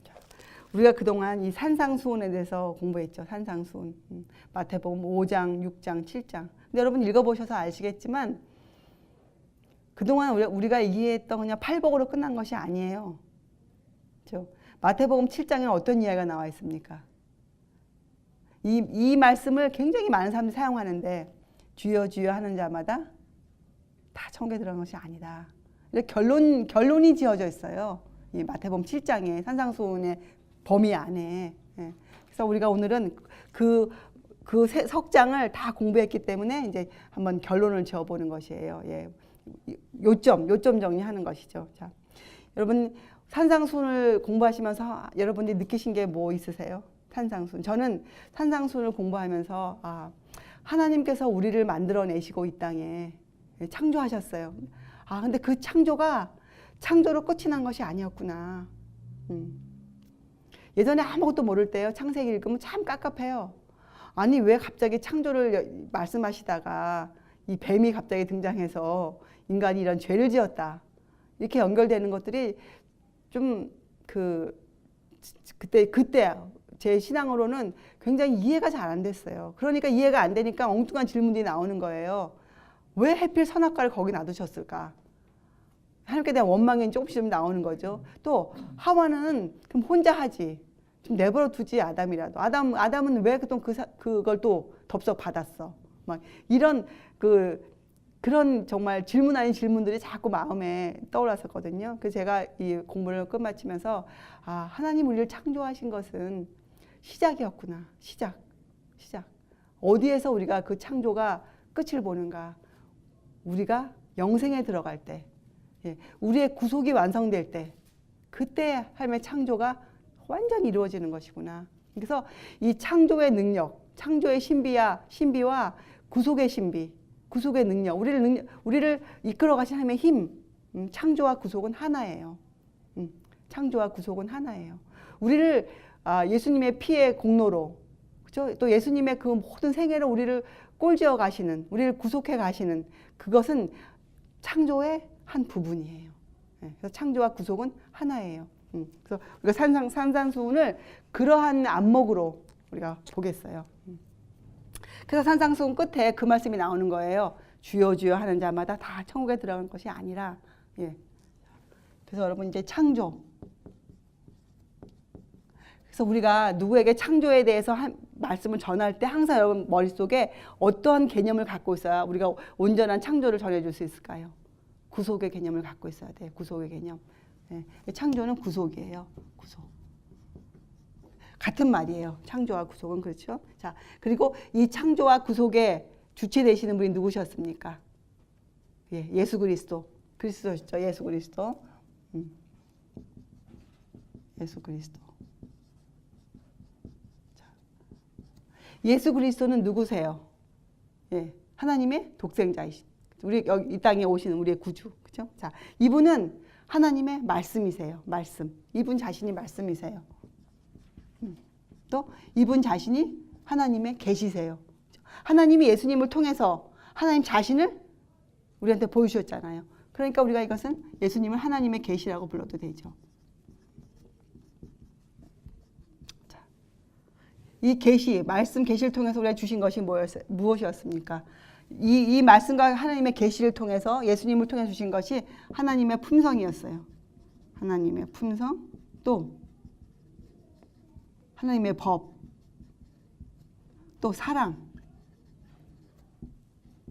자, 우리가 그동안 이 산상수훈에 대해서 공부했죠. 산상수훈. 마태복음 5장, 6장, 7장. 근데 여러분 읽어보셔서 아시겠지만 그동안 우리가 이해했던 그냥 팔복으로 끝난 것이 아니에요. 그렇죠? 마태복음 7장에는 어떤 이야기가 나와 있습니까? 이 말씀을 굉장히 많은 사람들이 사용하는데 주여 주여 하는 자마다 다 천국에 들어간 것이 아니다. 이렇게 결론이 지어져 있어요. 이 마태복음 7장에 산상수훈의 범위 안에. 그래서 우리가 오늘은 그 석장을 다 공부했기 때문에 이제 한번 결론을 지어보는 것이에요. 예. 요점 정리하는 것이죠. 자, 여러분 산상수훈을 공부하시면서 여러분들이 느끼신 게 뭐 있으세요? 산상수훈. 저는 산상수훈을 공부하면서 하나님께서 우리를 만들어내시고 이 땅에 창조하셨어요. 근데 그 창조로 끝이 난 것이 아니었구나. 예전에 아무것도 모를 때요. 창세기 읽으면 참 깝깝해요. 아니 왜 갑자기 창조를 말씀하시다가 이 뱀이 갑자기 등장해서 인간이 이런 죄를 지었다. 이렇게 연결되는 것들이 좀 그때 제 신앙으로는 굉장히 이해가 잘 안 됐어요. 그러니까 이해가 안 되니까 엉뚱한 질문들이 나오는 거예요. 왜 하필 선악과를 거기 놔두셨을까? 하나님께 대한 원망이 조금씩 좀 나오는 거죠. 또 하와는 그럼 혼자 하지. 좀 내버려 두지 아담이라도. 아담은 왜 그걸 또 덥석 받았어? 막 이런 그런 정말 질문 아닌 질문들이 자꾸 마음에 떠올랐었거든요. 그래서 제가 이 공부를 끝마치면서 하나님 우리를 창조하신 것은 시작이었구나. 시작. 어디에서 우리가 그 창조가 끝을 보는가? 우리가 영생에 들어갈 때, 우리의 구속이 완성될 때, 그때 하나님의 창조가 완전히 이루어지는 것이구나. 그래서 이 창조의 능력, 창조의 신비와 구속의 신비, 구속의 능력, 우리를 이끌어 가신 하나님의 힘, 창조와 구속은 하나예요. 창조와 구속은 하나예요. 우리를 예수님의 피의 공로로, 그렇죠? 또 예수님의 그 모든 생애로 우리를 꼴지어 가시는, 우리를 구속해 가시는 그것은 창조의 한 부분이에요. 그래서 창조와 구속은 하나예요. 그래서 우리가 산상수훈을 그러한 안목으로 우리가 보겠어요. 그래서 산상수훈 끝에 그 말씀이 나오는 거예요. 주여 주여 하는 자마다 다 천국에 들어간 것이 아니라. 그래서 여러분 이제 창조. 그래서 우리가 누구에게 창조에 대해서 말씀을 전할 때 항상 여러분 머릿속에 어떠한 개념을 갖고 있어야 우리가 온전한 창조를 전해줄 수 있을까요? 구속의 개념을 갖고 있어야 돼요. 구속의 개념. 창조는 구속이에요. 구속. 같은 말이에요. 창조와 구속은. 그렇죠? 자, 그리고 이 창조와 구속의 주체 되시는 분이 누구셨습니까? 예수 그리스도. 그리스도셨죠. 예수 그리스도. 예수 그리스도. 자, 예수 그리스도는 누구세요? 하나님의 독생자이신. 우리 여기 이 땅에 오시는 우리의 구주. 그렇죠? 자, 이분은 하나님의 말씀이세요. 말씀. 이분 자신이 말씀이세요. 또 이분 자신이 하나님의 계시세요. 하나님이 예수님을 통해서 하나님 자신을 우리한테 보여주셨잖아요. 그러니까 우리가 이것은 예수님을 하나님의 계시라고 불러도 되죠. 자, 이 계시, 말씀 계시를 통해서 우리가 주신 것이 무엇이었습니까? 이 말씀과 하나님의 계시를 통해서 예수님을 통해 주신 것이 하나님의 품성이었어요. 하나님의 품성, 또 하나님의 법, 또 사랑,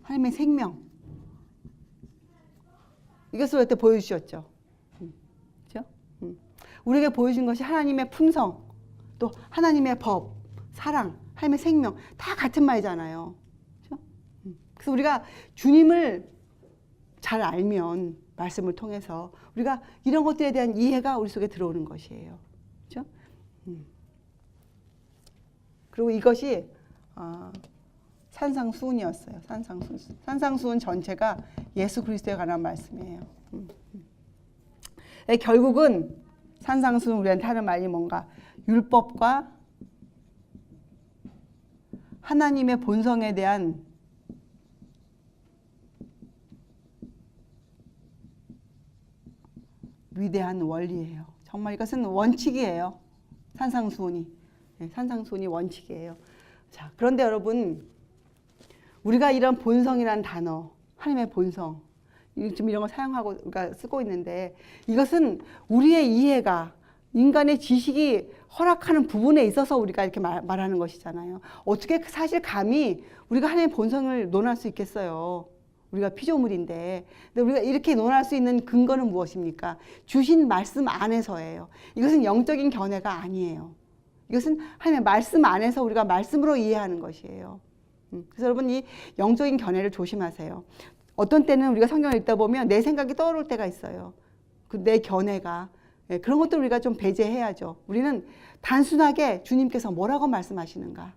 하나님의 생명. 이것을 그때 보여주셨죠. 그렇죠? 우리에게 보여준 것이 하나님의 품성, 또 하나님의 법, 사랑, 하나님의 생명. 다 같은 말이잖아요. 그렇죠? 그래서 우리가 주님을 잘 알면 말씀을 통해서 우리가 이런 것들에 대한 이해가 우리 속에 들어오는 것이에요. 그렇죠? 그리고 이것이 산상수훈이었어요. 산상수훈 전체가 예수 그리스도에 관한 말씀이에요. 결국은 산상수훈 우리한테 하는 말이 뭔가 율법과 하나님의 본성에 대한 위대한 원리예요. 정말 이것은 원칙이에요. 산상수훈이. 네, 산상수훈이 원칙이에요. 자, 그런데 여러분, 우리가 이런 본성이라는 단어, 하나님의 본성, 좀 이런 걸 사용하고 우리가 쓰고 있는데, 이것은 우리의 이해가, 인간의 지식이 허락하는 부분에 있어서 우리가 이렇게 말하는 것이잖아요. 어떻게 사실 감히 우리가 하나님의 본성을 논할 수 있겠어요? 우리가 피조물인데. 근데 우리가 이렇게 논할 수 있는 근거는 무엇입니까? 주신 말씀 안에서예요. 이것은 영적인 견해가 아니에요. 이것은 하나님의 말씀 안에서 우리가 말씀으로 이해하는 것이에요. 그래서 여러분, 이 영적인 견해를 조심하세요. 어떤 때는 우리가 성경을 읽다 보면 내 생각이 떠오를 때가 있어요. 내 견해가. 그런 것들 우리가 좀 배제해야죠. 우리는 단순하게 주님께서 뭐라고 말씀하시는가,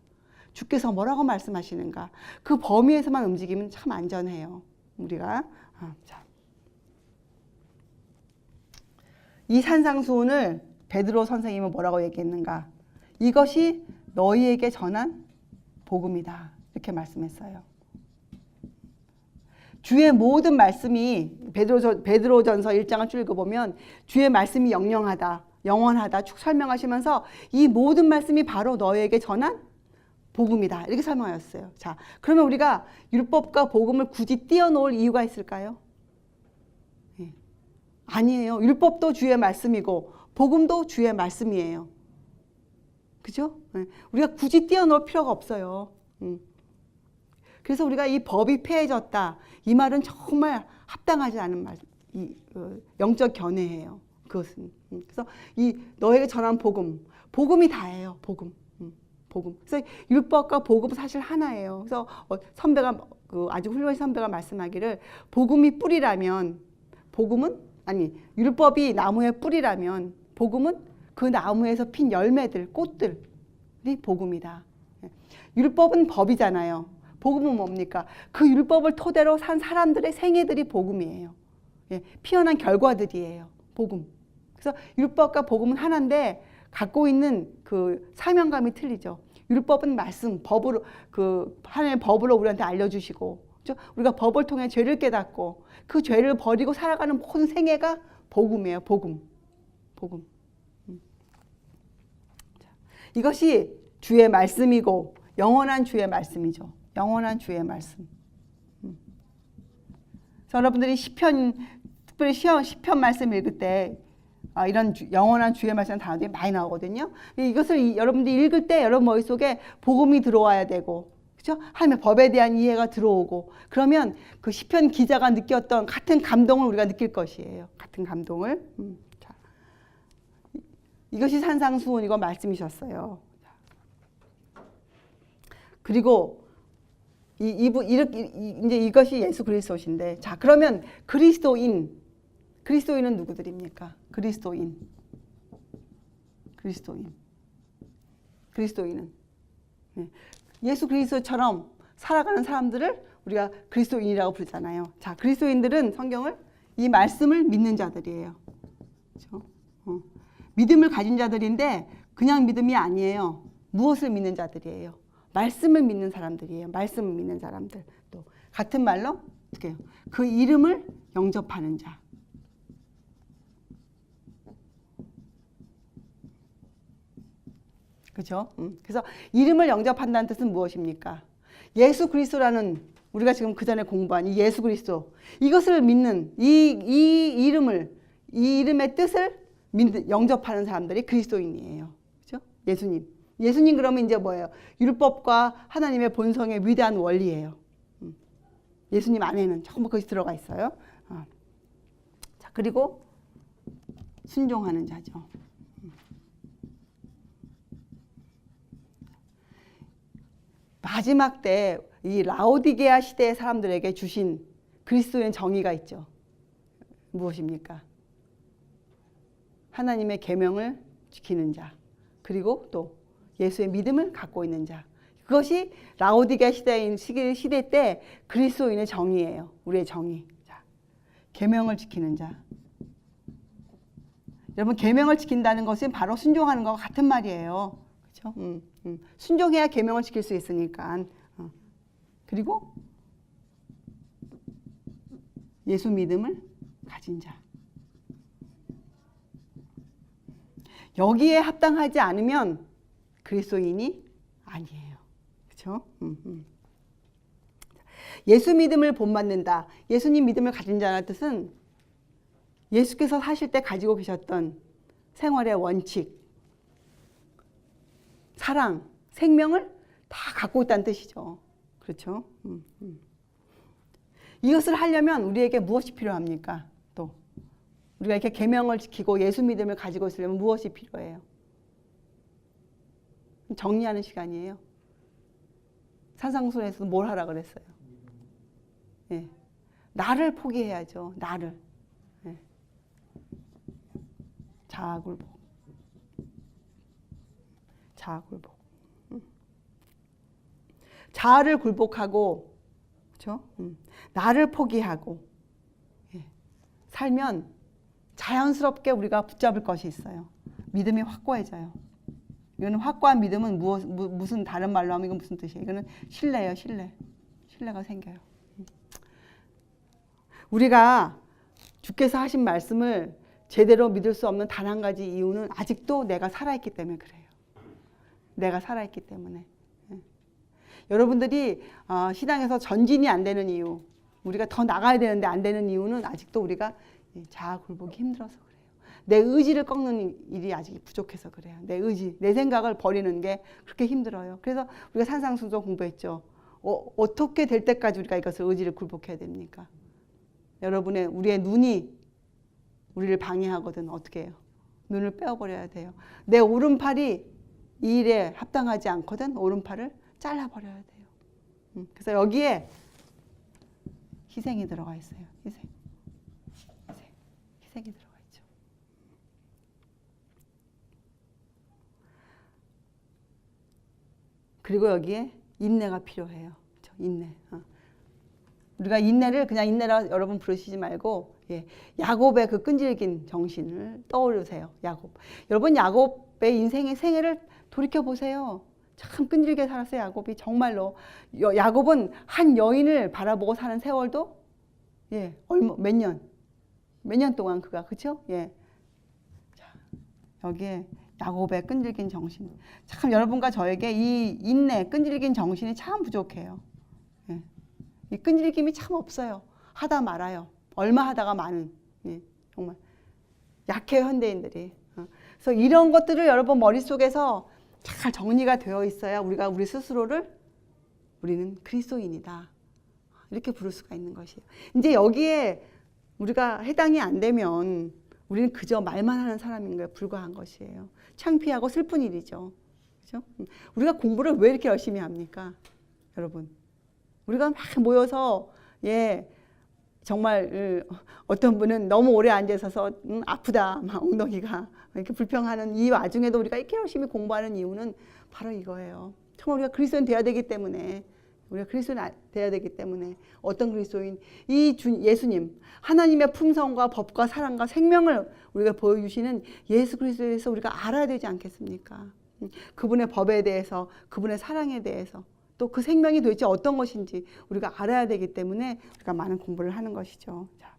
주께서 뭐라고 말씀하시는가, 그 범위에서만 움직이면 참 안전해요. 우리가. 이 산상수훈을 베드로 선생님은 뭐라고 얘기했는가? 이것이 너희에게 전한 복음이다. 이렇게 말씀했어요. 주의 모든 말씀이 베드로전서 1장을 쭉 읽어보면 주의 말씀이 영영하다, 영원하다 쭉 설명하시면서 이 모든 말씀이 바로 너에게 전한 복음이다. 이렇게 설명하였어요. 자, 그러면 우리가 율법과 복음을 굳이 띄어놓을 이유가 있을까요? 네. 아니에요. 율법도 주의 말씀이고 복음도 주의 말씀이에요. 그죠? 네. 우리가 굳이 띄어놓을 필요가 없어요. 그래서 우리가 이 법이 폐해졌다, 이 말은 정말 합당하지 않은 말, 영적 견해예요. 그것은. 그래서 이 너에게 전한 복음이 다예요. 복음. 그래서 율법과 복음은 사실 하나예요. 그래서 선배가 아주 훌륭한 선배가 말씀하기를 복음이 뿌리라면 율법이 나무의 뿌리라면 복음은 그 나무에서 핀 열매들, 꽃들이 복음이다. 율법은 법이잖아요. 복음은 뭡니까? 그 율법을 토대로 산 사람들의 생애들이 복음이에요. 피어난 결과들이에요. 복음. 그래서 율법과 복음은 하나인데 갖고 있는 그 사명감이 틀리죠. 율법은 말씀, 법으로, 하나님의 법으로 우리한테 알려주시고, 그렇죠? 우리가 법을 통해 죄를 깨닫고 그 죄를 버리고 살아가는 모든 생애가 복음이에요. 복음. 이것이 주의 말씀이고 영원한 주의 말씀이죠. 영원한 주의 말씀. 여러분들이 특별히 시편 말씀 읽을 때 이런 영원한 주의 말씀 단어들이 많이 나오거든요. 이것을 여러분들이 읽을 때 여러분 머릿속에 복음이 들어와야 되고, 그렇죠? 하나님의 법에 대한 이해가 들어오고, 그러면 그 시편 기자가 느꼈던 같은 감동을 우리가 느낄 것이에요. 같은 감동을. 자, 이것이 산상수훈이고 말씀이셨어요. 그리고 이제 이것이 예수 그리스도신데, 자, 그러면 그리스도인은 누구들입니까? 그리스도인은 예수 그리스도처럼 살아가는 사람들을 우리가 그리스도인이라고 부르잖아요. 자, 그리스도인들은 성경을, 이 말씀을 믿는 자들이에요. 그렇죠? 믿음을 가진 자들인데 그냥 믿음이 아니에요. 무엇을 믿는 자들이에요? 말씀을 믿는 사람들이에요. 말씀을 믿는 사람들. 또 같은 말로 어떻게 해요? 그 이름을 영접하는 자. 그렇죠? 그래서 이름을 영접한다는 뜻은 무엇입니까? 예수 그리스도라는, 우리가 지금 그 전에 공부한 이 예수 그리스도, 이것을 믿는 이 이름의 뜻을 영접하는 사람들이 그리스도인이에요. 그렇죠? 예수님 그러면 이제 뭐예요? 율법과 하나님의 본성의 위대한 원리예요. 예수님 안에는 전부 그것이 들어가 있어요. 자, 그리고 순종하는 자죠. 마지막 때 이 라오디게아 시대의 사람들에게 주신 그리스도의 정의가 있죠. 무엇입니까? 하나님의 계명을 지키는 자, 그리고 또 예수의 믿음을 갖고 있는 자. 그것이 라오디게아 시대 때 그리스도인의 정의예요. 우리의 정의. 자, 계명을 지키는 자. 여러분, 계명을 지킨다는 것은 바로 순종하는 것과 같은 말이에요. 그렇죠? 순종해야 계명을 지킬 수 있으니까. 그리고 예수 믿음을 가진 자. 여기에 합당하지 않으면 그리스도인이 아니에요. 그렇죠? 예수 믿음을 본받는다. 예수님 믿음을 가진 자라는 뜻은 예수께서 사실 때 가지고 계셨던 생활의 원칙, 사랑, 생명을 다 갖고 있다는 뜻이죠. 그렇죠? 이것을 하려면 우리에게 무엇이 필요합니까? 또 우리가 이렇게 계명을 지키고 예수 믿음을 가지고 있으려면 무엇이 필요해요? 정리하는 시간이에요. 산상수훈에서 뭘 하라 그랬어요? 예. 나를 포기해야죠. 나를. 예. 자아굴복. 자아굴복. 자아를 굴복하고, 그렇죠? 나를 포기하고, 예. 살면 자연스럽게 우리가 붙잡을 것이 있어요. 믿음이 확고해져요. 이거는 확고한 믿음은 무슨 다른 말로 하면 이건 무슨 뜻이에요? 이거는 신뢰예요, 신뢰. 신뢰가 생겨요. 우리가 주께서 하신 말씀을 제대로 믿을 수 없는 단 한 가지 이유는 아직도 내가 살아있기 때문에 그래요. 내가 살아있기 때문에. 여러분들이 신앙에서 전진이 안 되는 이유, 우리가 더 나가야 되는데 안 되는 이유는 아직도 우리가 자아 굴복이 힘들어서 그래요. 내 의지를 꺾는 일이 아직 부족해서 그래요. 내 의지, 내 생각을 버리는 게 그렇게 힘들어요. 그래서 우리가 산상수훈 공부했죠. 어떻게 될 때까지 우리가 이것을 의지를 굴복해야 됩니까? 우리의 눈이 우리를 방해하거든. 어떻게 해요? 눈을 빼어버려야 돼요. 내 오른팔이 이 일에 합당하지 않거든. 오른팔을 잘라버려야 돼요. 그래서 여기에 희생이 들어가 있어요. 희생이 들어가 있죠. 그리고 여기에 인내가 필요해요. 그렇죠? 인내. 우리가 인내를 그냥 인내라 여러분 부르시지 말고 야곱의 그 끈질긴 정신을 떠올리세요. 야곱. 여러분 야곱의 인생의 생애를 돌이켜 보세요. 참 끈질기게 살았어요. 야곱이 정말로. 야곱은 한 여인을 바라보고 사는 세월도 몇 년 동안 그가 그렇죠? 자, 여기에 야곱의 끈질긴 정신. 참 여러분과 저에게 이 인내, 끈질긴 정신이 참 부족해요. 이 끈질김이 참 없어요. 하다 말아요. 얼마 하다가 많은. 정말 약해요, 현대인들이. 그래서 이런 것들을 여러분 머릿속에서 잘 정리가 되어 있어야 우리 스스로를 우리는 그리스도인이다. 이렇게 부를 수가 있는 것이에요. 이제 여기에 우리가 해당이 안 되면 우리는 그저 말만 하는 사람인 거에 불과한 것이에요. 창피하고 슬픈 일이죠. 그렇죠? 우리가 공부를 왜 이렇게 열심히 합니까? 여러분. 우리가 막 모여서 정말 어떤 분은 너무 오래 앉아 있어서 아프다 막 엉덩이가 이렇게 불평하는 이 와중에도 우리가 이렇게 열심히 공부하는 이유는 바로 이거예요. 정말 우리가 그리스도인 돼야 되기 때문에 어떤 그리스도인? 예수님 하나님의 품성과 법과 사랑과 생명을 우리가 보여주시는 예수 그리스도에 대해서 우리가 알아야 되지 않겠습니까? 그분의 법에 대해서 그분의 사랑에 대해서 또 그 생명이 도대체 어떤 것인지 우리가 알아야 되기 때문에 우리가 많은 공부를 하는 것이죠. 자.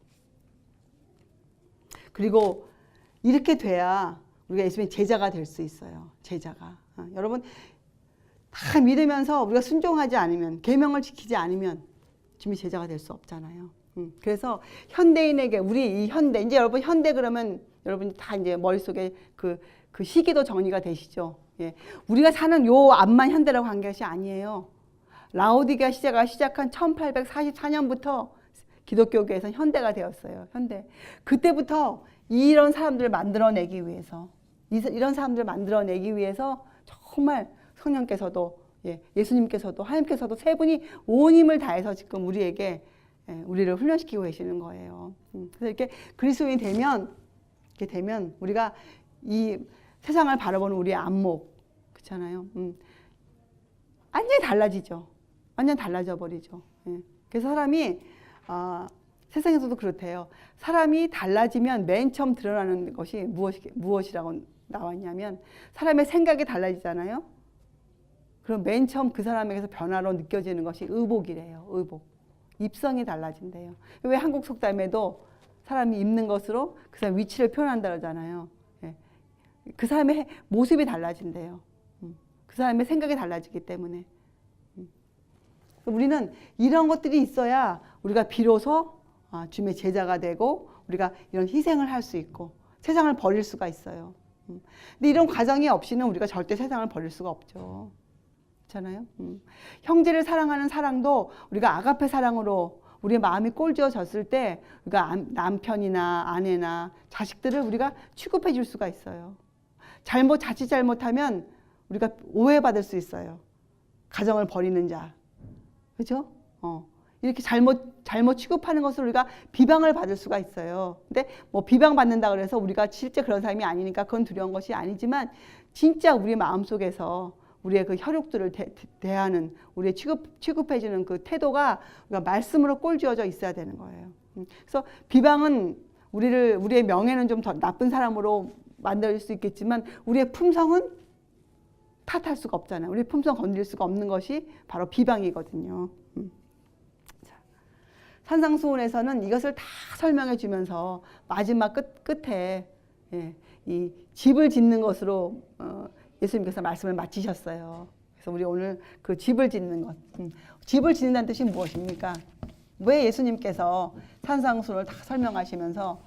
그리고 이렇게 돼야 우리가 예수님의 제자가 될 수 있어요. 제자가. 여러분 다 믿으면서 우리가 순종하지 않으면 계명을 지키지 않으면 주님의 제자가 될 수 없잖아요. 그래서 현대인에게 우리 이 현대 이제 여러분 현대 그러면 여러분이 다 이제 머릿속에 그 시기도 정리가 되시죠. 우리가 사는 요 앞만 현대라고 한 것이 아니에요. 라오디게아 시대가 시작한 1844년부터 기독교계에서 현대가 되었어요. 현대. 그때부터 이런 사람들을 만들어내기 위해서 정말 성령께서도 예수님께서도 하나님께서도 세 분이 온 힘을 다해서 지금 우리에게 우리를 훈련시키고 계시는 거예요. 그래서 이렇게 그리스도인이 되면 우리가 이 세상을 바라보는 우리의 안목 그렇잖아요. 완전히 달라지죠. 완전 달라져 버리죠. 그래서 사람이 세상에서도 그렇대요. 사람이 달라지면 맨 처음 드러나는 것이 무엇이라고 나왔냐면 사람의 생각이 달라지잖아요. 그럼 맨 처음 그 사람에게서 변화로 느껴지는 것이 의복이래요. 의복. 입성이 달라진대요. 왜 한국 속담에도 사람이 입는 것으로 그 사람 위치를 표현한다 그러잖아요. 그 사람의 모습이 달라진대요. 그 사람의 생각이 달라지기 때문에. 우리는 이런 것들이 있어야 우리가 비로소 주님의 제자가 되고 우리가 이런 희생을 할 수 있고 세상을 버릴 수가 있어요. 근데 이런 과정이 없이는 우리가 절대 세상을 버릴 수가 없죠. 그렇잖아요. 형제를 사랑하는 사랑도 우리가 아가페 사랑으로 우리의 마음이 꼴지어졌을 때 우리가 남편이나 아내나 자식들을 우리가 취급해 줄 수가 있어요. 자칫 잘못하면 우리가 오해받을 수 있어요. 가정을 버리는 자. 그죠? 이렇게 잘못 취급하는 것을 우리가 비방을 받을 수가 있어요. 근데 뭐 비방받는다 그래서 우리가 실제 그런 사람이 아니니까 그건 두려운 것이 아니지만 진짜 우리 마음속에서 우리의 그 혈육들을 대하는 우리의 취급해주는 그 태도가 우리가 말씀으로 꼴지어져 있어야 되는 거예요. 그래서 비방은 우리의 명예는 좀 더 나쁜 사람으로 만들 수 있겠지만 우리의 품성은 탓할 수가 없잖아요. 우리의 품성 건드릴 수가 없는 것이 바로 비방이거든요. 산상수훈에서는 이것을 다 설명해 주면서 마지막 끝에 이 집을 짓는 것으로 예수님께서 말씀을 마치셨어요. 그래서 우리 오늘 그 집을 짓는 것, 집을 짓는다는 뜻이 무엇입니까? 왜 예수님께서 산상수훈을 다 설명하시면서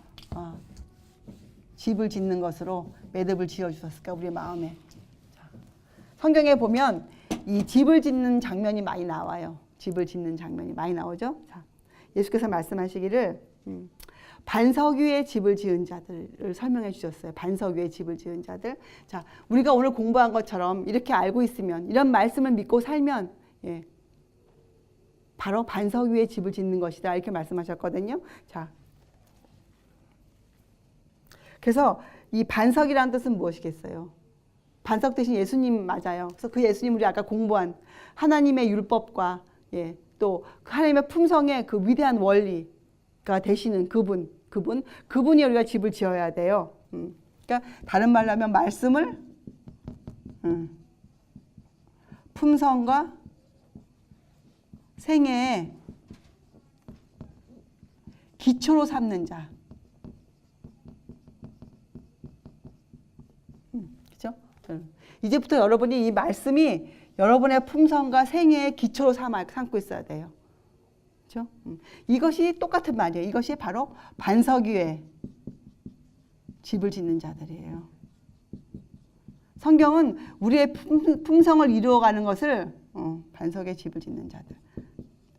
집을 짓는 것으로 매듭을 지어주셨을까? 우리 마음에. 성경에 보면 이 집을 짓는 장면이 많이 나와요. 집을 짓는 장면이 많이 나오죠. 자, 예수께서 말씀하시기를 반석 위에 집을 지은 자들을 설명해 주셨어요. 반석 위에 집을 지은 자들. 자, 우리가 오늘 공부한 것처럼 이렇게 알고 있으면, 이런 말씀을 믿고 살면 바로 반석 위에 집을 짓는 것이다. 이렇게 말씀하셨거든요. 자, 그래서 이 반석이라는 뜻은 무엇이겠어요? 반석 대신 예수님 맞아요. 그래서 그 예수님 우리 아까 공부한 하나님의 율법과 또 하나님의 품성의 그 위대한 원리가 되시는 그분이 우리가 집을 지어야 돼요. 그러니까 다른 말로 하면 말씀을 품성과 생애의 기초로 삼는 자. 그렇죠? 이제부터 여러분이 이 말씀이 여러분의 품성과 생애의 기초로 삼고 있어야 돼요. 그렇죠? 이것이 똑같은 말이에요. 이것이 바로 반석 위에 집을 짓는 자들이에요. 성경은 우리의 품성을 이루어가는 것을 반석에 집을 짓는 자들.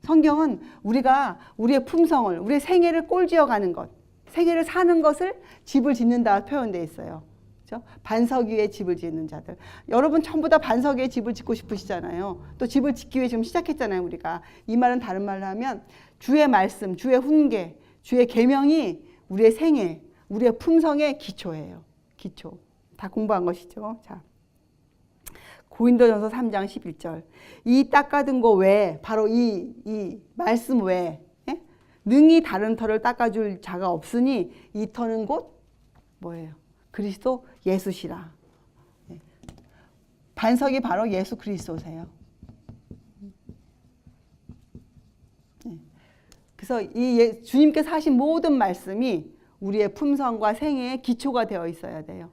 성경은 우리가 우리의 품성을, 우리의 생애를 꼴지어가는 것, 생애를 사는 것을 집을 짓는다 표현되어 있어요. 그렇죠? 반석 위에 집을 짓는 자들. 여러분 전부 다 반석 위에 집을 짓고 싶으시잖아요. 또 집을 짓기 위해 지금 시작했잖아요, 우리가. 이 말은 다른 말로 하면 주의 말씀, 주의 훈계, 주의 계명이 우리의 생애, 우리의 품성의 기초예요. 기초. 다 공부한 것이죠. 자, 고린도전서 3장 11절. 이 닦아둔 거 외에, 바로 이 말씀 외에 능히 다른 터를 닦아줄 자가 없으니 이 터는 곧 뭐예요? 그리스도 예수시라. 반석이 바로 예수 그리스도세요. 그래서 이 주님께서 하신 모든 말씀이 우리의 품성과 생애의 기초가 되어 있어야 돼요.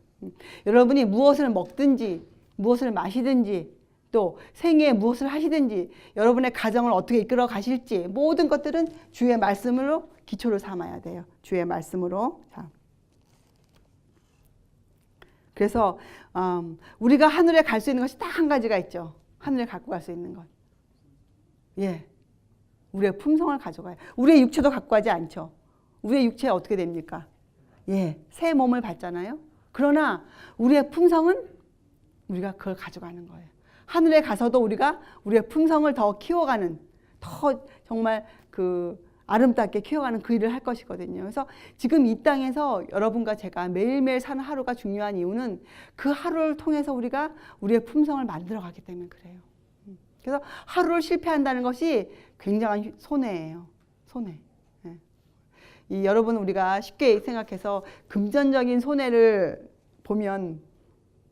여러분이 무엇을 먹든지 무엇을 마시든지 또 생애에 무엇을 하시든지 여러분의 가정을 어떻게 이끌어 가실지 모든 것들은 주의 말씀으로 기초를 삼아야 돼요. 주의 말씀으로. 자. 그래서 우리가 하늘에 갈 수 있는 것이 딱 한 가지가 있죠. 하늘에 갖고 갈 수 있는 것. 우리의 품성을 가져가요. 우리의 육체도 갖고 가지 않죠. 우리의 육체 어떻게 됩니까? 새 몸을 받잖아요. 그러나 우리의 품성은 우리가 그걸 가져가는 거예요. 하늘에 가서도 우리가 우리의 품성을 더 키워가는, 더 정말 아름답게 키워가는 그 일을 할 것이거든요. 그래서 지금 이 땅에서 여러분과 제가 매일매일 사는 하루가 중요한 이유는 그 하루를 통해서 우리가 우리의 품성을 만들어가기 때문에 그래요. 그래서 하루를 실패한다는 것이 굉장한 손해예요. 손해. 여러분 우리가 쉽게 생각해서 금전적인 손해를 보면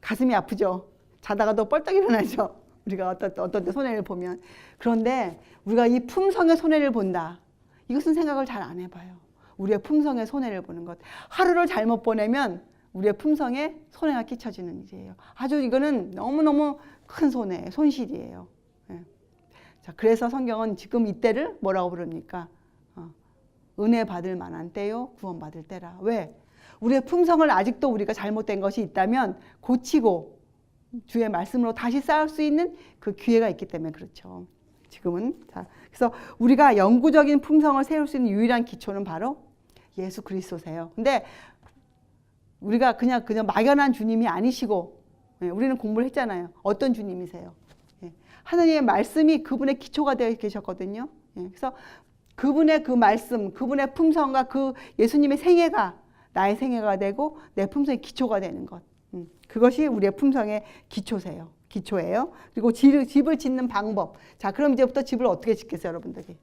가슴이 아프죠. 자다가도 뻘떡 일어나죠. 우리가 어떤 때 손해를 보면. 그런데 우리가 이 품성의 손해를 본다. 이것은 생각을 잘 안 해봐요. 우리의 품성의 손해를 보는 것. 하루를 잘못 보내면 우리의 품성에 손해가 끼쳐지는 일이에요. 아주 이거는 너무너무 큰 손실이에요. 예. 자, 그래서 성경은 지금 이때를 뭐라고 부릅니까? 은혜 받을 만한 때요, 구원받을 때라. 왜? 우리의 품성을 아직도 우리가 잘못된 것이 있다면 고치고 주의 말씀으로 다시 쌓을 수 있는 그 기회가 있기 때문에 그렇죠. 지금은. 자, 그래서 우리가 영구적인 품성을 세울 수 있는 유일한 기초는 바로 예수 그리스도세요. 근데 우리가 그냥 막연한 주님이 아니시고, 예, 우리는 공부를 했잖아요. 어떤 주님이세요? 예, 하나님의 말씀이 그분의 기초가 되어 계셨거든요. 예, 그래서 그분의 그 말씀, 그분의 품성과 그 예수님의 생애가 나의 생애가 되고 내 품성의 기초가 되는 것. 그것이 우리의 품성의 기초예요. 그리고 집을 짓는 방법. 자, 그럼 이제부터 집을 어떻게 짓겠어요, 여러분들이?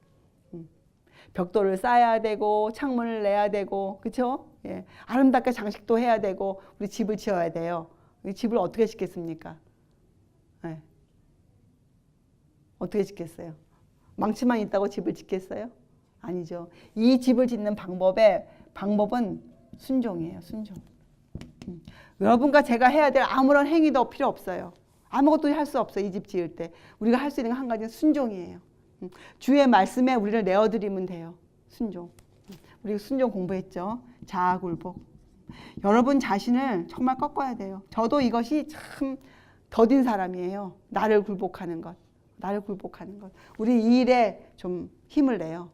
벽돌을 쌓아야 되고 창문을 내야 되고, 그렇죠? 예, 아름답게 장식도 해야 되고 우리 집을 지어야 돼요. 우리 집을 어떻게 짓겠습니까? 예. 어떻게 짓겠어요? 망치만 있다고 집을 짓겠어요? 아니죠. 이 집을 짓는 방법은 순종이에요. 순종. 여러분과 제가 해야 될 아무런 행위도 필요 없어요. 아무것도 할 수 없어요. 이 집 지을 때. 우리가 할 수 있는 한 가지는 순종이에요. 주의 말씀에 우리를 내어드리면 돼요. 순종. 우리 순종 공부했죠. 자아굴복. 여러분 자신을 정말 꺾어야 돼요. 저도 이것이 참 더딘 사람이에요. 나를 굴복하는 것. 우리 이 일에 좀 힘을 내요.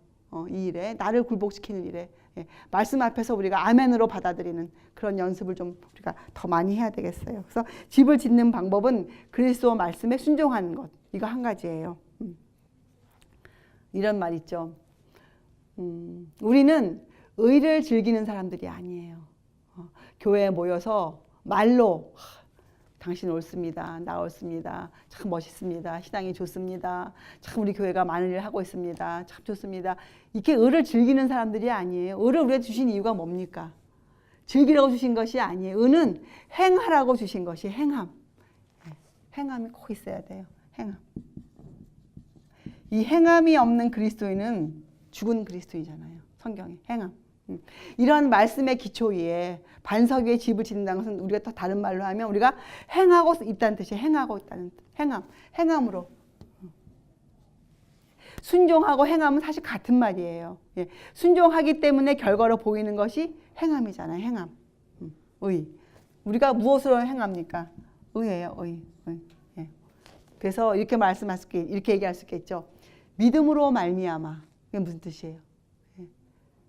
이 일에 나를 굴복시키는 일에, 예, 말씀 앞에서 우리가 아멘으로 받아들이는 그런 연습을 좀 우리가 더 많이 해야 되겠어요. 그래서 집을 짓는 방법은 그리스도 말씀에 순종하는 것. 이거 한 가지예요. 이런 말 있죠. 우리는 의를 즐기는 사람들이 아니에요. 교회에 모여서 말로 당신 옳습니다. 나 옳습니다. 참 멋있습니다. 신앙이 좋습니다. 참 우리 교회가 많은 일을 하고 있습니다. 참 좋습니다. 이렇게 의를 즐기는 사람들이 아니에요. 의를 우리한테 주신 이유가 뭡니까? 즐기라고 주신 것이 아니에요. 의는 행하라고 주신 것이 행함. 행함이 꼭 있어야 돼요. 행함. 이 행함이 없는 그리스도인은 죽은 그리스도이잖아요. 성경에 행함. 이런 말씀의 기초 위에 반석 위에 집을 짓는다는 것은 우리가 또 다른 말로 하면 우리가 행하고 있다는 뜻이에요. 행하고 있다는 뜻. 행함으로. 순종하고 행함은 사실 같은 말이에요. 예. 순종하기 때문에 결과로 보이는 것이 행함이잖아요. 행함. 의. 우리가 무엇으로 행합니까? 의예요. 의. 예. 그래서 이렇게 이렇게 얘기할 수 있겠죠. 믿음으로 말미암아. 이게 무슨 뜻이에요?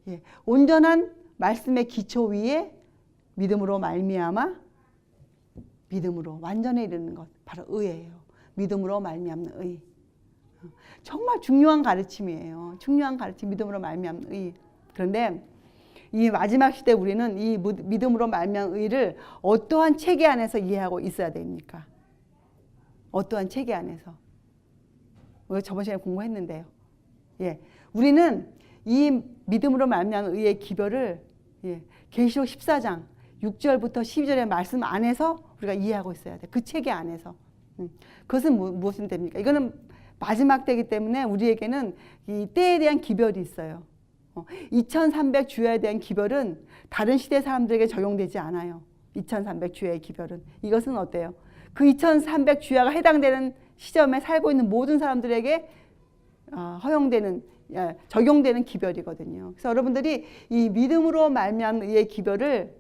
예. 온전한 말씀의 기초 위에 믿음으로 말미암아, 믿음으로 완전에 이르는 것, 바로 의예요. 믿음으로 말미암는 의. 정말 중요한 가르침이에요. 중요한 가르침, 믿음으로 말미암는 의. 그런데 이 마지막 시대 우리는 이 믿음으로 말미암는 의를 어떠한 체계 안에서 이해하고 있어야 됩니까? 어떠한 체계 안에서? 우리가 저번 시간에 공부했는데요. 예, 우리는 이 믿음으로 말미암는 의의 기별을, 예, 계시록 14장 6절부터 12절의 말씀 안에서 우리가 이해하고 있어야 돼. 그 체계 안에서. 그것은 무엇이 됩니까? 이거는 마지막 때이기 때문에 우리에게는 이 때에 대한 기별이 있어요. 2300 주야에 대한 기별은 다른 시대 사람들에게 적용되지 않아요. 2300 주야의 기별은. 이것은 어때요? 그 2300 주야가 해당되는 시점에 살고 있는 모든 사람들에게 적용되는 기별이거든요. 그래서 여러분들이 이 믿음으로 말미암는 의의 기별을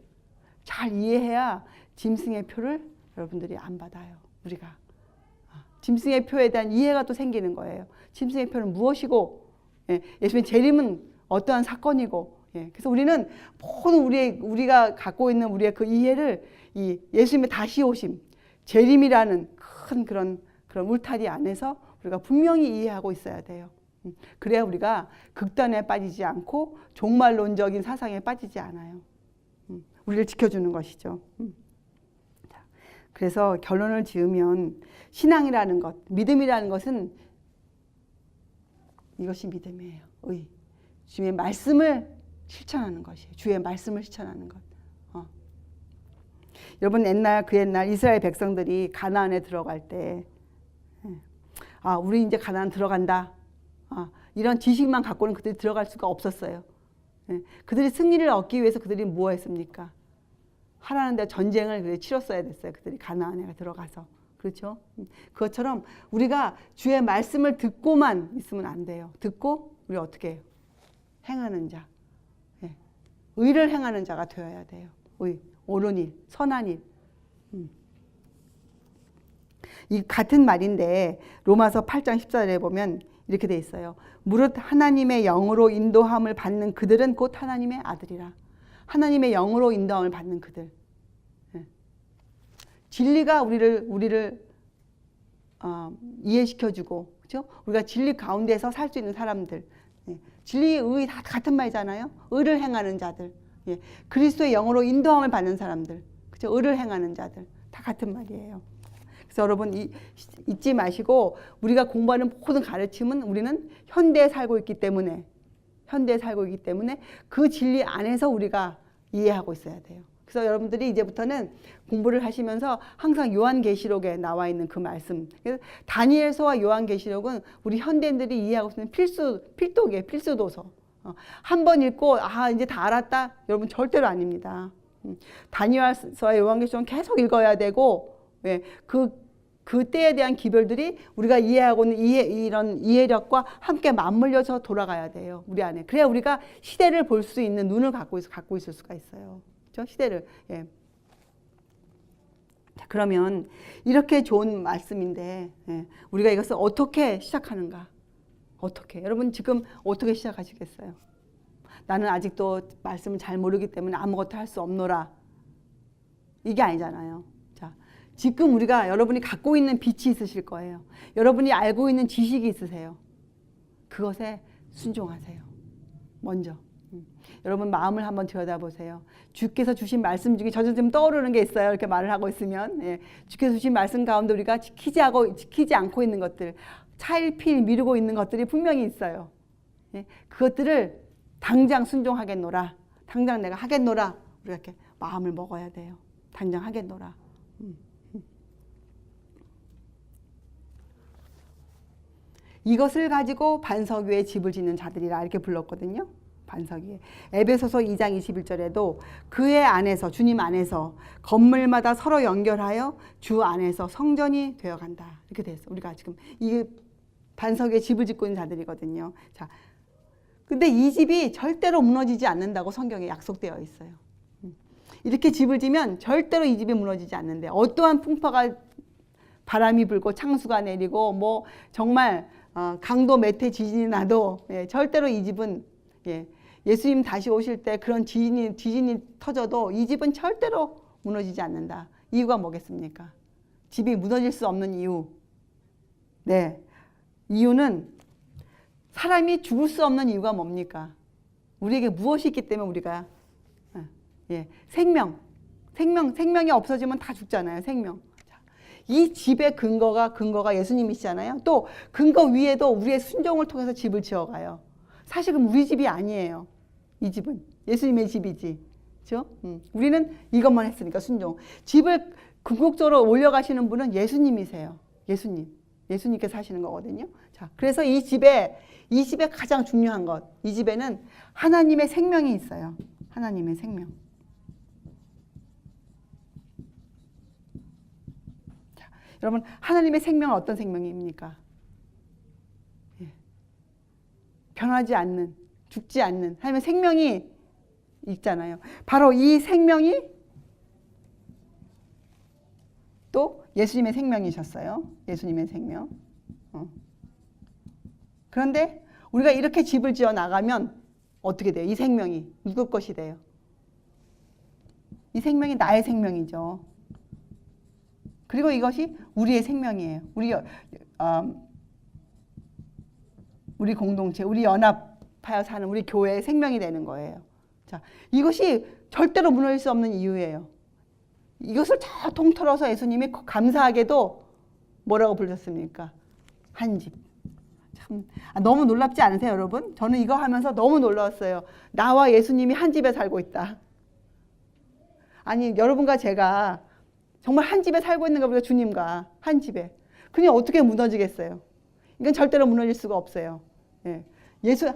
잘 이해해야 짐승의 표를 여러분들이 안 받아요. 우리가. 짐승의 표에 대한 이해가 또 생기는 거예요. 짐승의 표는 무엇이고, 예, 예수님의 재림은 어떠한 사건이고, 예, 그래서 우리는 모든 우리가 갖고 있는 우리의 그 이해를 이 예수님의 다시 오심, 재림이라는 큰 그런 울타리 안에서 우리가 분명히 이해하고 있어야 돼요. 그래야 우리가 극단에 빠지지 않고 종말론적인 사상에 빠지지 않아요. 우리를 지켜주는 것이죠. 그래서 결론을 지으면 신앙이라는 것, 믿음이라는 것은 이것이 믿음이에요. 의. 주의 말씀을 실천하는 것이에요. 주의 말씀을 실천하는 것. 여러분 그 옛날 이스라엘 백성들이 가나안에 들어갈 때, 우리 이제 가나안 들어간다. 이런 지식만 갖고는 그들이 들어갈 수가 없었어요. 그들이 승리를 얻기 위해서 그들이 뭐 했습니까? 하라는데 전쟁을 치렀어야 됐어요. 그들이 가나안에 들어가서. 그렇죠? 그것처럼 우리가 주의 말씀을 듣고만 있으면 안 돼요. 듣고 우리 어떻게 해요? 행하는 자. 예. 의를 행하는 자가 되어야 돼요. 의, 옳은 일, 선한 일. 이 같은 말인데 로마서 8장 14절에 보면 이렇게 돼 있어요. 무릇 하나님의 영으로 인도함을 받는 그들은 곧 하나님의 아들이라. 하나님의 영으로 인도함을 받는 그들. 진리가 우리를 이해시켜주고, 그렇죠? 우리가 진리 가운데서 살 수 있는 사람들. 진리, 의 다 같은 말이잖아요. 의를 행하는 자들. 그리스도의 영으로 인도함을 받는 사람들. 그렇죠? 의를 행하는 자들. 다 같은 말이에요. 그래서 여러분 잊지 마시고 우리가 공부하는 모든 가르침은 우리는 현대에 살고 있기 때문에 그 진리 안에서 우리가 이해하고 있어야 돼요. 그래서 여러분들이 이제부터는 공부를 하시면서 항상 요한계시록에 나와 있는 그 말씀, 다니엘서와 요한계시록은 우리 현대인들이 이해하고 있는 필독이에요. 필수도서. 한 번 읽고 이제 다 알았다? 여러분 절대로 아닙니다. 다니엘서와 요한계시록은 계속 읽어야 되고, 그 때에 대한 기별들이 우리가 이해하고 있는 이런 이해력과 함께 맞물려서 돌아가야 돼요. 우리 안에. 그래야 우리가 시대를 볼 수 있는 눈을 갖고 있을 수가 있어요. 그렇죠? 시대를. 자, 그러면 이렇게 좋은 말씀인데 우리가 이것을 어떻게 시작하는가? 어떻게? 여러분 지금 어떻게 시작하시겠어요? 나는 아직도 말씀을 잘 모르기 때문에 아무것도 할 수 없노라. 이게 아니잖아요. 자, 지금 여러분이 갖고 있는 빛이 있으실 거예요. 여러분이 알고 있는 지식이 있으세요. 그것에 순종하세요. 먼저. 여러분 마음을 한번 들여다보세요. 주께서 주신 말씀 중에 저도 좀 떠오르는 게 있어요. 이렇게 말을 하고 있으면 주께서 주신 말씀 가운데 우리가 지키지 않고 있는 것들, 차일피일 미루고 있는 것들이 분명히 있어요. 그것들을 당장 순종하겠노라. 당장 내가 하겠노라. 우리가 이렇게 마음을 먹어야 돼요. 당장 하겠노라. 이것을 가지고 반석 위에 집을 짓는 자들이라 이렇게 불렀거든요. 반석 위에. 에베소서 2장 21절에도 그의 안에서, 주님 안에서 건물마다 서로 연결하여 주 안에서 성전이 되어간다. 이렇게 돼 있어요. 우리가 지금 이 반석 위에 집을 짓고 있는 자들이거든요. 자, 근데 이 집이 절대로 무너지지 않는다고 성경에 약속되어 있어요. 이렇게 집을 지면 절대로 이 집이 무너지지 않는데, 어떠한 풍파가, 바람이 불고 창수가 내리고 뭐 정말 강도 몇 해 지진이 나도 절대로 이 집은 예수님 다시 오실 때 그런 지진이 터져도 이 집은 절대로 무너지지 않는다. 이유가 뭐겠습니까? 집이 무너질 수 없는 이유. 이유는 사람이 죽을 수 없는 이유가 뭡니까? 우리에게 무엇이 있기 때문에 우리가 생명이 없어지면 다 죽잖아요. 생명. 이 집의 근거가 예수님이시잖아요. 또 근거 위에도 우리의 순종을 통해서 집을 지어가요. 사실은 우리 집이 아니에요. 이 집은 예수님의 집이지. 그렇죠? 우리는 이것만 했으니까 순종. 집을 궁극적으로 올려가시는 분은 예수님이세요. 예수님께서 하시는 거거든요. 자, 그래서 이 집에 가장 중요한 것, 이 집에는 하나님의 생명이 있어요. 하나님의 생명. 자, 여러분 하나님의 생명은 어떤 생명입니까? 변하지 않는, 죽지 않는 하나님의 생명이 있잖아요. 바로 이 생명이 또 예수님의 생명이셨어요. 예수님의 생명. 그런데 우리가 이렇게 집을 지어 나가면 어떻게 돼요? 이 생명이 누구 것이 돼요? 이 생명이 나의 생명이죠. 그리고 이것이 우리의 생명이에요. 우리 공동체, 우리 연합하여 사는 우리 교회의 생명이 되는 거예요. 자, 이것이 절대로 무너질 수 없는 이유예요. 이것을 다 통틀어서 예수님이 감사하게도 뭐라고 불렀습니까? 한 집. 참 너무 놀랍지 않으세요, 여러분? 저는 이거 하면서 너무 놀라웠어요. 나와 예수님이 한 집에 살고 있다. 아니, 여러분과 제가 정말 한 집에 살고 있는 겁니다. 주님과 한 집에. 그냥 어떻게 무너지겠어요? 이건 절대로 무너질 수가 없어요.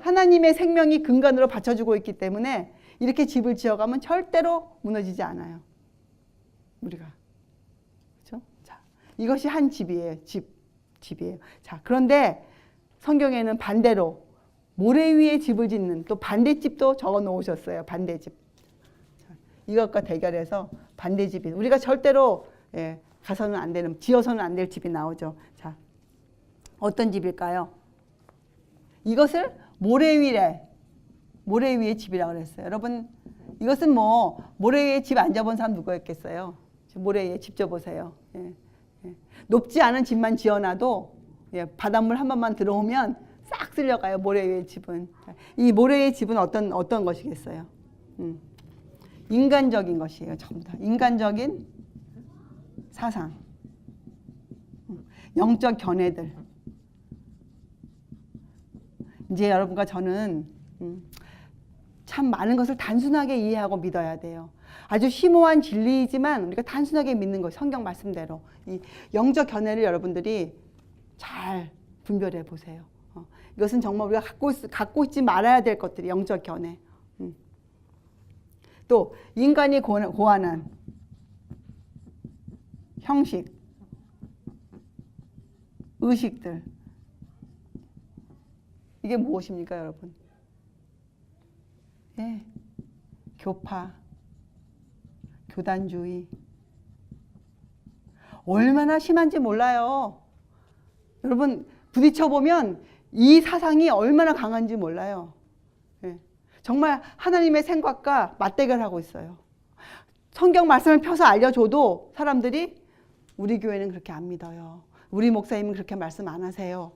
하나님의 생명이 근간으로 받쳐주고 있기 때문에 이렇게 집을 지어가면 절대로 무너지지 않아요. 우리가. 그렇죠? 자, 이것이 한 집이에요. 집이에요. 자, 그런데 성경에는 반대로 모래 위에 집을 짓는 또 반대집도 적어 놓으셨어요. 반대집. 자, 이것과 대결해서 반대집이 우리가 절대로 가서는 안 되는, 지어서는 안 될 집이 나오죠. 자, 어떤 집일까요? 이것을 모래 위에 집이라고 그랬어요. 여러분, 이것은 뭐 모래 위에 집 앉아본 사람 누구였겠어요? 모래 위에 집 져보세요. 높지 않은 집만 지어놔도 바닷물 한 번만 들어오면 싹 쓸려가요. 모래 위의 집은. 이 모래 위의 집은 어떤 것이겠어요? 인간적인 것이에요. 전부 다 인간적인 사상, 영적 견해들. 이제 여러분과 저는 참 많은 것을 단순하게 이해하고 믿어야 돼요. 아주 심오한 진리이지만 우리가 단순하게 믿는 것, 성경 말씀대로. 이 영적 견해를 여러분들이 잘 분별해 보세요. 이것은 정말 우리가 갖고 있지 말아야 될 것들이 영적 견해. 또 인간이 고안한 형식, 의식들. 이게 무엇입니까, 여러분? 교파, 교단주의. 얼마나 심한지 몰라요. 여러분, 부딪혀보면 이 사상이 얼마나 강한지 몰라요. 정말 하나님의 생각과 맞대결하고 있어요. 성경 말씀을 펴서 알려줘도 사람들이 우리 교회는 그렇게 안 믿어요. 우리 목사님은 그렇게 말씀 안 하세요.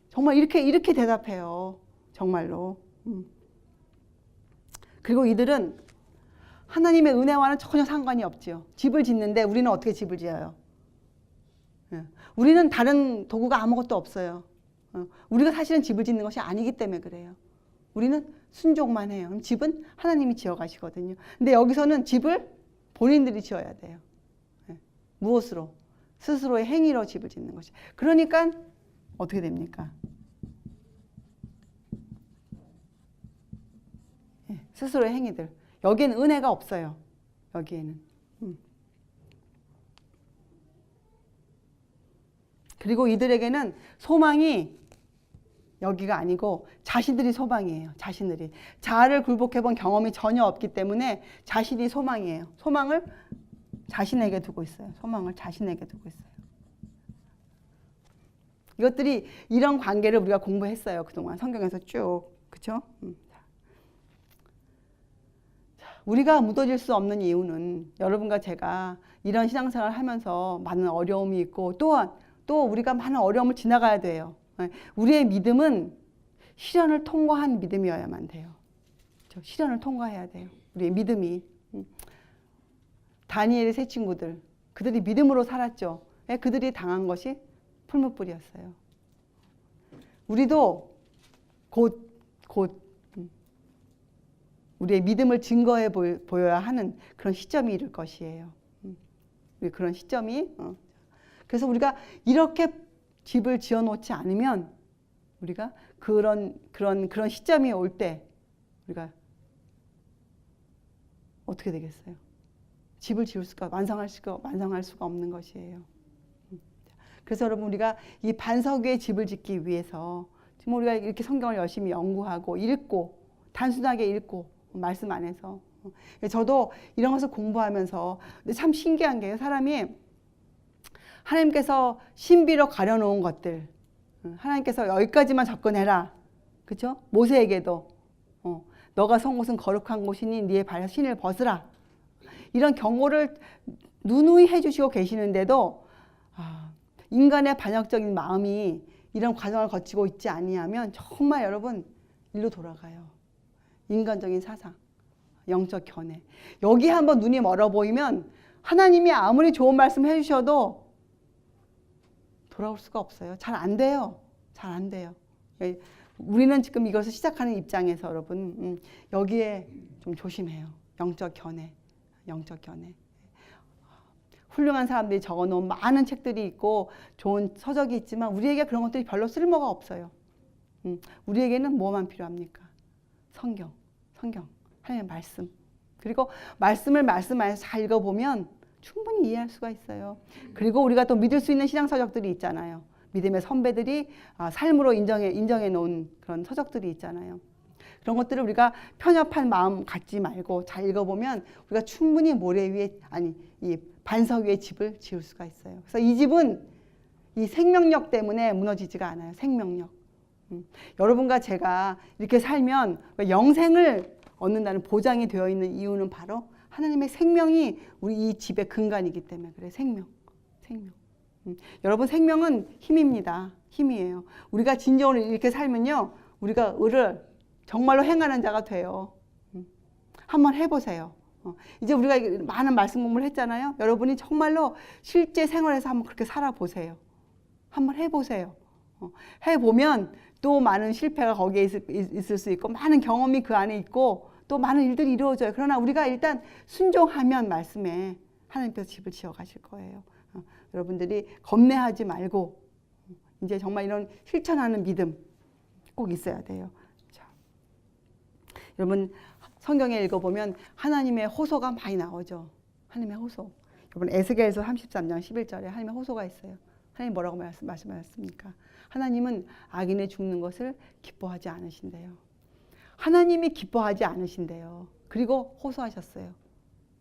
정말 이렇게 대답해요. 정말로. 그리고 이들은 하나님의 은혜와는 전혀 상관이 없지요. 집을 짓는데 우리는 어떻게 집을 지어요? 우리는 다른 도구가 아무것도 없어요. 우리가 사실은 집을 짓는 것이 아니기 때문에 그래요. 우리는 순종만 해요. 그럼 집은 하나님이 지어가시거든요. 근데 여기서는 집을 본인들이 지어야 돼요. 무엇으로? 스스로의 행위로 집을 짓는 것이. 그러니까 어떻게 됩니까? 스스로의 행위들. 여기에는 은혜가 없어요. 여기에는. 그리고 이들에게는 소망이 여기가 아니고 자신들이 소망이에요. 자신들이. 자아를 굴복해본 경험이 전혀 없기 때문에 자신이 소망이에요. 소망을 자신에게 두고 있어요. 소망을 자신에게 두고 있어요. 이것들이 이런 관계를 우리가 공부했어요. 그동안 성경에서 쭉. 그렇죠? 우리가 묻어질 수 없는 이유는 여러분과 제가 이런 신앙생활을 하면서 많은 어려움이 있고 또한 또 우리가 많은 어려움을 지나가야 돼요. 우리의 믿음은 시련을 통과한 믿음이어야만 돼요. 시련을 통과해야 돼요. 우리의 믿음이. 다니엘의 세 친구들, 그들이 믿음으로 살았죠. 그들이 당한 것이 풀무불이었어요. 우리도 곧 우리의 믿음을 증거해 보여야 하는 그런 시점이 이를 것이에요. 그런 시점이. 그래서 우리가 이렇게 집을 지어놓지 않으면 우리가 그런 시점이 올 때 우리가 어떻게 되겠어요? 집을 지을 수가 완성할 수가 없는 것이에요. 그래서 여러분 우리가 이 반석 위에 집을 짓기 위해서 지금 우리가 이렇게 성경을 열심히 연구하고 읽고 단순하게 읽고 말씀 안에서 저도 이런 것을 공부하면서 근데 참 신기한 게요. 사람이 하나님께서 신비로 가려놓은 것들 하나님께서 여기까지만 접근해라. 그렇죠? 모세에게도 너가 선 곳은 거룩한 곳이니 네의 발에서 신을 벗으라. 이런 경고를 누누이 해주시고 계시는데도 인간의 반역적인 마음이 이런 과정을 거치고 있지 아니하면 정말 여러분 일로 돌아가요. 인간적인 사상, 영적 견해. 여기 한번 눈이 멀어 보이면 하나님이 아무리 좋은 말씀 해주셔도 돌아올 수가 없어요. 잘 안 돼요. 잘 안 돼요. 우리는 지금 이것을 시작하는 입장에서 여러분 여기에 좀 조심해요. 영적 견해. 훌륭한 사람들이 적어놓은 많은 책들이 있고 좋은 서적이 있지만 우리에게 그런 것들이 별로 쓸모가 없어요. 우리에게는 뭐만 필요합니까? 성경, 하나님의 말씀. 그리고 말씀을 말씀 안에서 잘 읽어보면 충분히 이해할 수가 있어요. 그리고 우리가 또 믿을 수 있는 신앙 서적들이 있잖아요. 믿음의 선배들이 삶으로 인정해 놓은 그런 서적들이 있잖아요. 그런 것들을 우리가 편협한 마음 갖지 말고 잘 읽어보면 우리가 충분히 모래 위에 이 반석 위에 집을 지을 수가 있어요. 그래서 이 집은 이 생명력 때문에 무너지지가 않아요. 생명력. 여러분과 제가 이렇게 살면 영생을 얻는다는 보장이 되어 있는 이유는 바로 하나님의 생명이 우리 이 집의 근간이기 때문에 그래. 생명. 여러분 생명은 힘입니다. 힘이에요. 우리가 진정으로 이렇게 살면요. 우리가 의를 정말로 행하는 자가 돼요. 한번 해보세요. 이제 우리가 많은 말씀 공부를 했잖아요. 여러분이 정말로 실제 생활에서 한번 그렇게 살아보세요. 한번 해보세요. 해보면 또 많은 실패가 거기에 있을 수 있고 많은 경험이 그 안에 있고 또 많은 일들이 이루어져요. 그러나 우리가 일단 순종하면 말씀에 하나님께서 집을 지어 가실 거예요. 여러분들이 겁내하지 말고 이제 정말 이런 실천하는 믿음 꼭 있어야 돼요. 자, 여러분 성경에 읽어보면 하나님의 호소가 많이 나오죠. 하나님의 호소. 여러분 에스겔서 33장 11절에 하나님의 호소가 있어요. 하나님 뭐라고 말씀하셨습니까? 하나님은 악인의 죽는 것을 기뻐하지 않으신대요. 하나님이 기뻐하지 않으신대요. 그리고 호소하셨어요.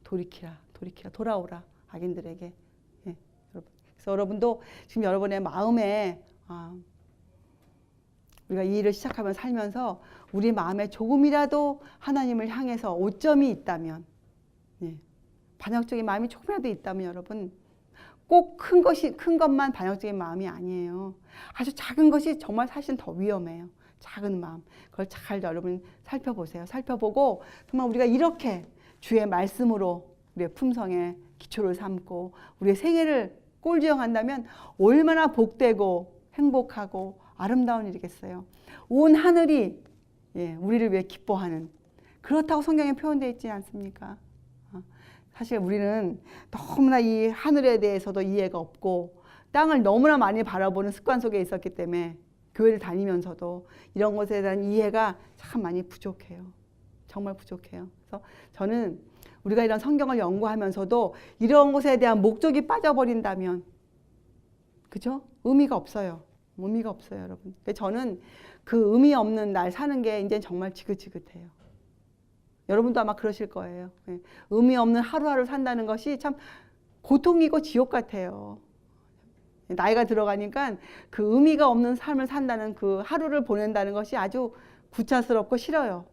돌이키라, 돌아오라 악인들에게. 예, 여러분. 그래서 여러분도 지금 여러분의 마음에 우리가 이 일을 시작하면 살면서 우리 마음에 조금이라도 하나님을 향해서 오점이 있다면, 예, 반역적인 마음이 조금이라도 있다면 여러분 꼭 큰 것만 반역적인 마음이 아니에요. 아주 작은 것이 정말 사실은 더 위험해요. 작은 마음. 그걸 잘 여러분 살펴보세요. 살펴보고 정말 우리가 이렇게 주의 말씀으로 우리의 품성에 기초를 삼고 우리의 생애를 꼴지어간다면 얼마나 복되고 행복하고 아름다운 일이겠어요. 온 하늘이 우리를 위해 기뻐하는, 그렇다고 성경에 표현되어 있지 않습니까? 사실 우리는 너무나 이 하늘에 대해서도 이해가 없고 땅을 너무나 많이 바라보는 습관 속에 있었기 때문에 교회를 다니면서도 이런 것에 대한 이해가 참 많이 부족해요. 정말 부족해요. 그래서 저는 우리가 이런 성경을 연구하면서도 이런 것에 대한 목적이 빠져버린다면, 그죠? 의미가 없어요. 의미가 없어요, 여러분. 저는 그 의미 없는 날 사는 게 이제 정말 지긋지긋해요. 여러분도 아마 그러실 거예요. 의미 없는 하루하루 산다는 것이 참 고통이고 지옥 같아요. 나이가 들어가니까 그 의미가 없는 삶을 산다는 그 하루를 보낸다는 것이 아주 구차스럽고 싫어요.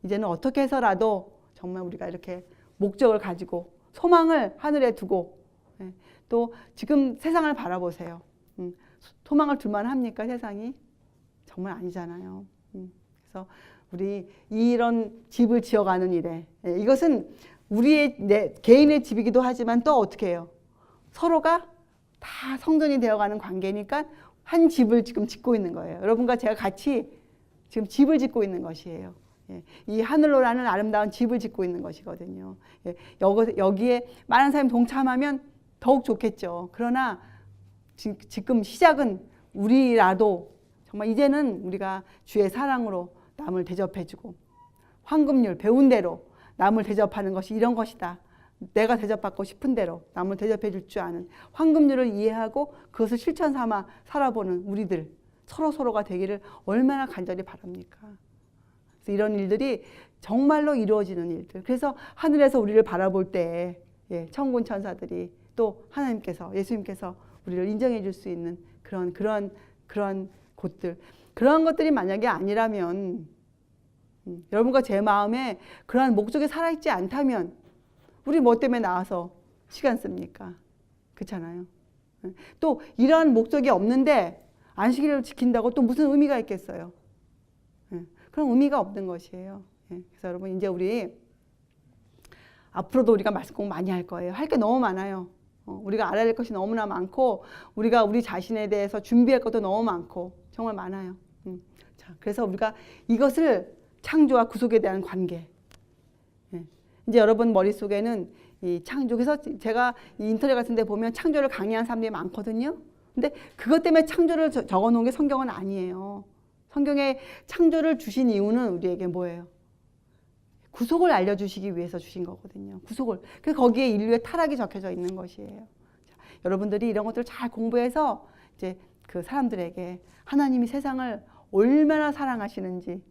이제는 어떻게 해서라도 정말 우리가 이렇게 목적을 가지고 소망을 하늘에 두고, 또 지금 세상을 바라보세요. 소망을 둘만 합니까, 세상이? 정말 아니잖아요. 그래서 우리 이런 집을 지어가는 일에, 이것은 우리의 개인의 집이기도 하지만 또 어떻게 해요? 서로가 다 성전이 되어가는 관계니까 한 집을 지금 짓고 있는 거예요. 여러분과 제가 같이 지금 집을 짓고 있는 것이에요. 이 하늘로 나는 아름다운 집을 짓고 있는 것이거든요. 여기에 많은 사람이 동참하면 더욱 좋겠죠. 그러나 지금 시작은 우리라도 정말 이제는 우리가 주의 사랑으로 남을 대접해주고 황금률 배운 대로 남을 대접하는 것이 이런 것이다. 내가 대접받고 싶은 대로 남을 대접해 줄 줄 아는 황금률을 이해하고 그것을 실천 삼아 살아보는 우리들 서로가 되기를 얼마나 간절히 바랍니까? 그래서 이런 일들이 정말로 이루어지는 일들. 그래서 하늘에서 우리를 바라볼 때 천군 천사들이 또 하나님께서, 예수님께서 우리를 인정해 줄 수 있는 그런 곳들, 그런 것들이 만약에 아니라면, 여러분과 제 마음에 그러한 목적이 살아있지 않다면 우리 뭐 때문에 나와서 시간 씁니까? 그렇잖아요. 또 이러한 목적이 없는데 안식일을 지킨다고 또 무슨 의미가 있겠어요? 그런 의미가 없는 것이에요. 그래서 여러분 이제 우리 앞으로도 우리가 말씀 공부 많이 할 거예요. 할 게 너무 많아요. 우리가 알아야 될 것이 너무나 많고 우리가 우리 자신에 대해서 준비할 것도 너무 많고 정말 많아요. 자, 그래서 우리가 이것을 창조와 구속에 대한 관계, 이제 여러분 머릿속에는 이 창조, 그래서 제가 이 인터넷 같은 데 보면 창조를 강의하는 사람들이 많거든요. 근데 그것 때문에 창조를 적어 놓은 게 성경은 아니에요. 성경에 창조를 주신 이유는 우리에게 뭐예요? 구속을 알려주시기 위해서 주신 거거든요. 구속을. 그래서 거기에 인류의 타락이 적혀져 있는 것이에요. 자, 여러분들이 이런 것들을 잘 공부해서 이제 그 사람들에게 하나님이 세상을 얼마나 사랑하시는지,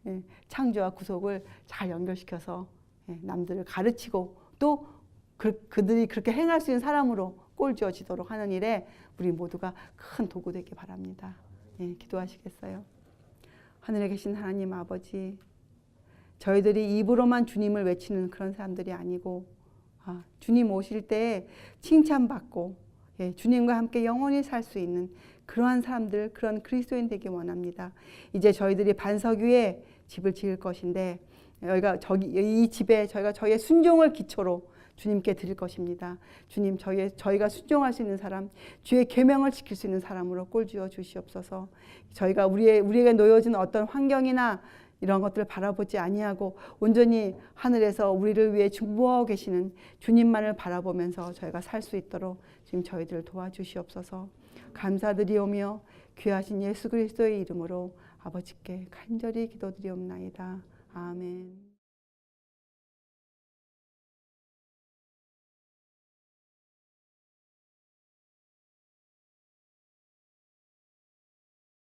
예, 창조와 구속을 잘 연결시켜서, 예, 남들을 가르치고 또 그들이 그렇게 행할 수 있는 사람으로 꼴지어지도록 하는 일에 우리 모두가 큰 도구 되기 바랍니다. 예, 기도하시겠어요? 하늘에 계신 하나님 아버지, 저희들이 입으로만 주님을 외치는 그런 사람들이 아니고, 주님 오실 때 칭찬받고, 예, 주님과 함께 영원히 살 수 있는 그러한 사람들, 그런 그리스도인 되기 원합니다. 이제 저희들이 반석 위에 집을 지을 것인데, 이 집에 저희의 순종을 기초로 주님께 드릴 것입니다. 주님, 저희가 순종할 수 있는 사람, 주의 계명을 지킬 수 있는 사람으로 꼴지어 주시옵소서. 저희가 우리에게 놓여진 어떤 환경이나 이런 것들을 바라보지 아니하고 온전히 하늘에서 우리를 위해 중보하고 계시는 주님만을 바라보면서 저희가 살 수 있도록 지금 저희들을 도와주시옵소서. 감사드리오며 귀하신 예수 그리스도의 이름으로 아버지께 간절히 기도드리옵나이다. 아멘.